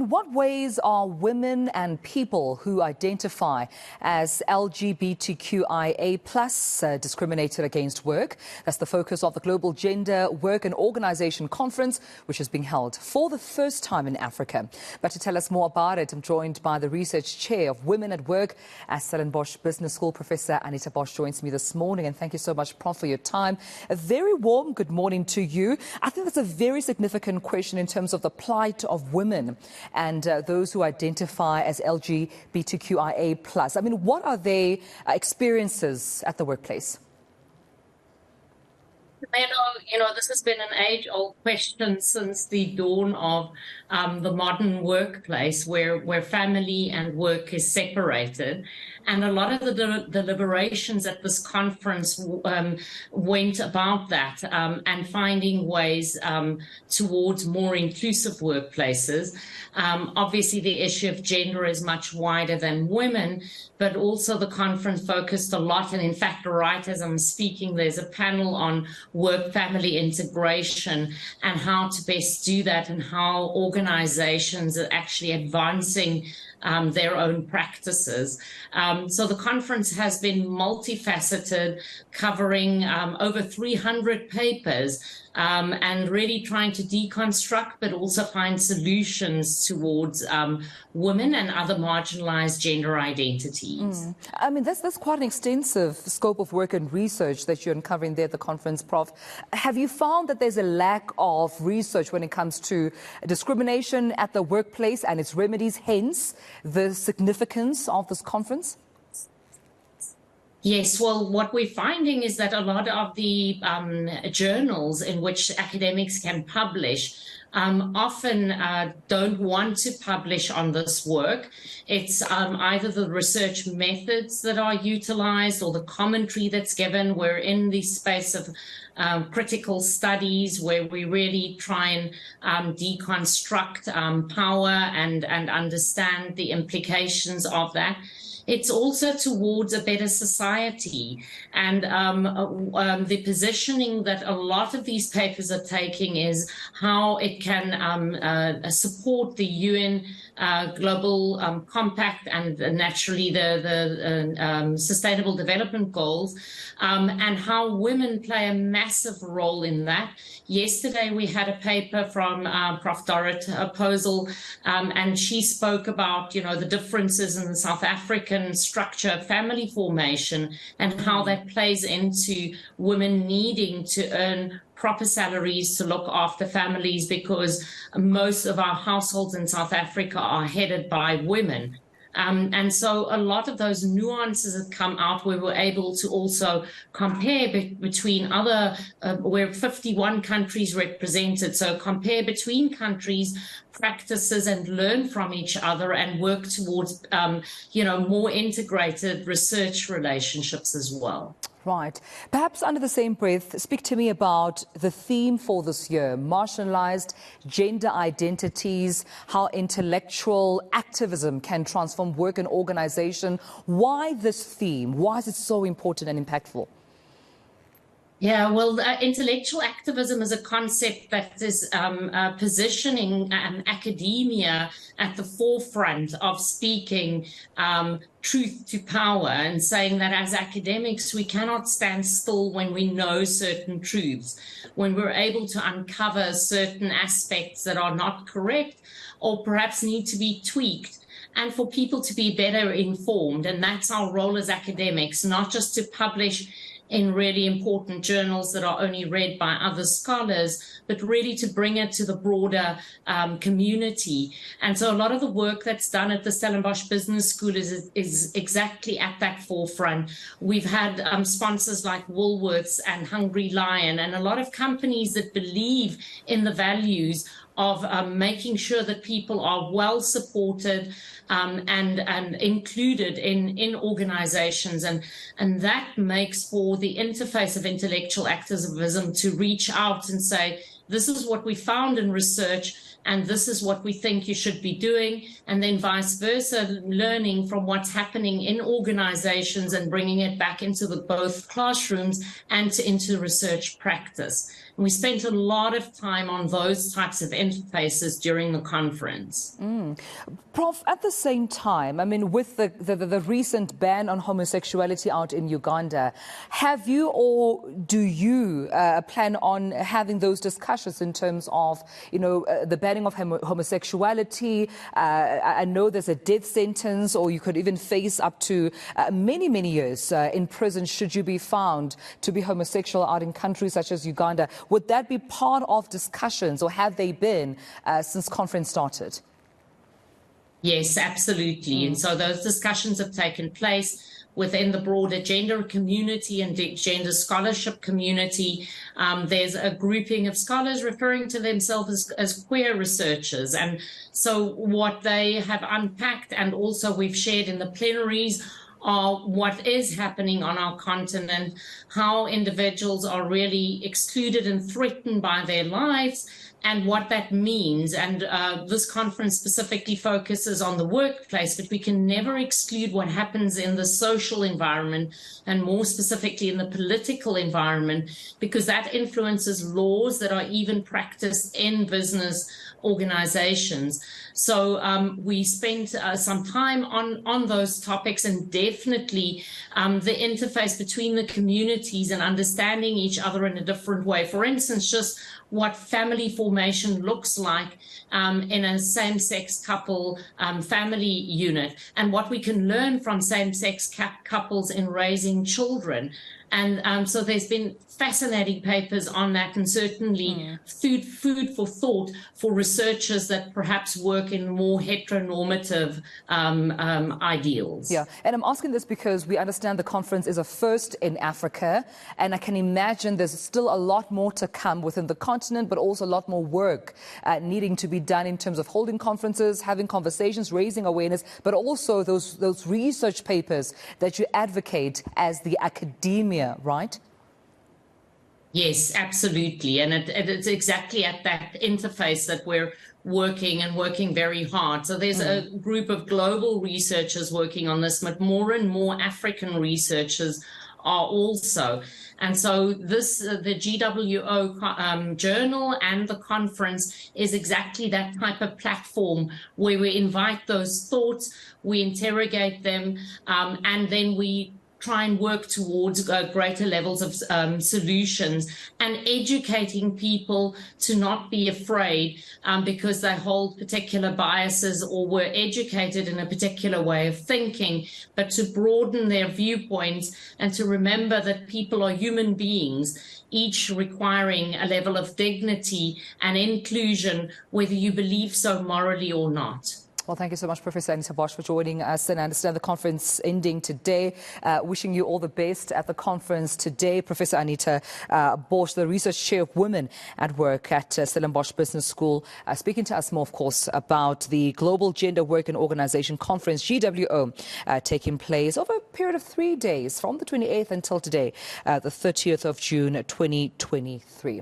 In what ways are women and people who identify as LGBTQIA+ discriminated against work? That's the focus of the Global Gender, Work and Organization Conference, which is being held for the first time in Africa. But to tell us more about it, I'm joined by the Research Chair of Women at Work at Stellenbosch Business School, Professor Anita Bosch joins me this morning. And thank you so much, Prof, for your time. A very warm good morning to you. I think that's a very significant question in terms of the plight of women and those who identify as LGBTQIA+. I mean, what are their experiences at the workplace? This has been an age-old question since the dawn of the modern workplace where family and work is separated. And a lot of the deliberations at this conference went about that and finding ways towards more inclusive workplaces. Obviously, the issue of gender is much wider than women, but also the conference focused a lot. And in fact, right as I'm speaking, there's a panel on work-family integration and how to best do that and how organizations are actually advancing their own practices. So the conference has been multifaceted, covering over 300 papers and really trying to deconstruct, but also find solutions towards women and other marginalized gender identities. I mean, that's quite an extensive scope of work and research that you're uncovering there at the conference, Prof. Have you found that there's a lack of research when it comes to discrimination at the workplace and its remedies, hence the significance of this conference? Yes, well, what we're finding is that a lot of the journals in which academics can publish often don't want to publish on this work. It's either the research methods that are utilized or the commentary that's given. We're in the space of critical studies where we really try and deconstruct power and understand the implications of that. It's also towards a better society. And the positioning that a lot of these papers are taking is how it can support the UN Global Compact and naturally the Sustainable Development Goals, and how women play a massive role in that. Yesterday, we had a paper from Prof. Dorrit Posel, and she spoke about, the differences in the South African structure of family formation and how that plays into women needing to earn proper salaries to look after families, because most of our households in South Africa are headed by women. And so a lot of those nuances have come out. We were able to also compare between other, we're 51 countries represented, so compare between countries practices and learn from each other and work towards, more integrated research relationships as well. Right. Perhaps under the same breath, speak to me about the theme for this year, marginalized gender identities, how intellectual activism can transform work and organization. Why this theme? Why is it so important and impactful? Yeah, well, intellectual activism is a concept that is positioning academia at the forefront of speaking truth to power and saying that as academics, we cannot stand still when we know certain truths, when we're able to uncover certain aspects that are not correct or perhaps need to be tweaked, and for people to be better informed. And that's our role as academics, not just to publish in really important journals that are only read by other scholars, but really to bring it to the broader community. And so a lot of the work that's done at the Stellenbosch Business School is exactly at that forefront. We've had sponsors like Woolworths and Hungry Lion and a lot of companies that believe in the values of making sure that people are well supported and included in organizations. And that makes for the interface of intellectual activism to reach out and say, this is what we found in research, and this is what we think you should be doing, and then vice versa, learning from what's happening in organizations and bringing it back into both classrooms and into research practice. We spent a lot of time on those types of interfaces during the conference. Prof, at the same time, I mean, with the recent ban on homosexuality out in Uganda, have you or do you plan on having those discussions in terms of, the banning of homosexuality? I know there's a death sentence, or you could even face up to many, many years in prison should you be found to be homosexual out in countries such as Uganda. Would that be part of discussions, or have they been since conference started? Yes, absolutely. And so those discussions have taken place within the broader gender community and gender scholarship community. There's a grouping of scholars referring to themselves as queer researchers. And so what they have unpacked, and also we've shared in the plenaries, are what is happening on our continent, how individuals are really excluded and threatened by their lives, and what that means. And this conference specifically focuses on the workplace, but we can never exclude what happens in the social environment, and more specifically in the political environment, because that influences laws that are even practiced in business organizations. So we spent some time on those topics, and definitely the interface between the communities and understanding each other in a different way. For instance, just what family formation looks like in a same-sex couple family unit, and what we can learn from same-sex couples in raising children. And so there's been fascinating papers on that, and certainly food for thought for researchers that perhaps work in more heteronormative ideals. Yeah, and I'm asking this because we understand the conference is a first in Africa, and I can imagine there's still a lot more to come within the continent, but also a lot more work needing to be done in terms of holding conferences, having conversations, raising awareness, but also those research papers that you advocate as the academia, right? Yes, absolutely. And it's exactly at that interface that we're working very hard. So there's a group of global researchers working on this, but more and more African researchers are also. And so this, the GWO journal and the conference is exactly that type of platform where we invite those thoughts, we interrogate them, and then we try and work towards greater levels of solutions, and educating people to not be afraid because they hold particular biases or were educated in a particular way of thinking, but to broaden their viewpoints and to remember that people are human beings, each requiring a level of dignity and inclusion, whether you believe so morally or not. Well, thank you so much, Professor Anita Bosch, for joining us. And I understand the conference ending today. Wishing you all the best at the conference today. Professor Anita Bosch, the Research Chair of Women at Work at Stellenbosch Business School, speaking to us more, of course, about the Global Gender Work and Organization Conference, GWO, taking place over a period of 3 days from the 28th until today, the 30th of June, 2023.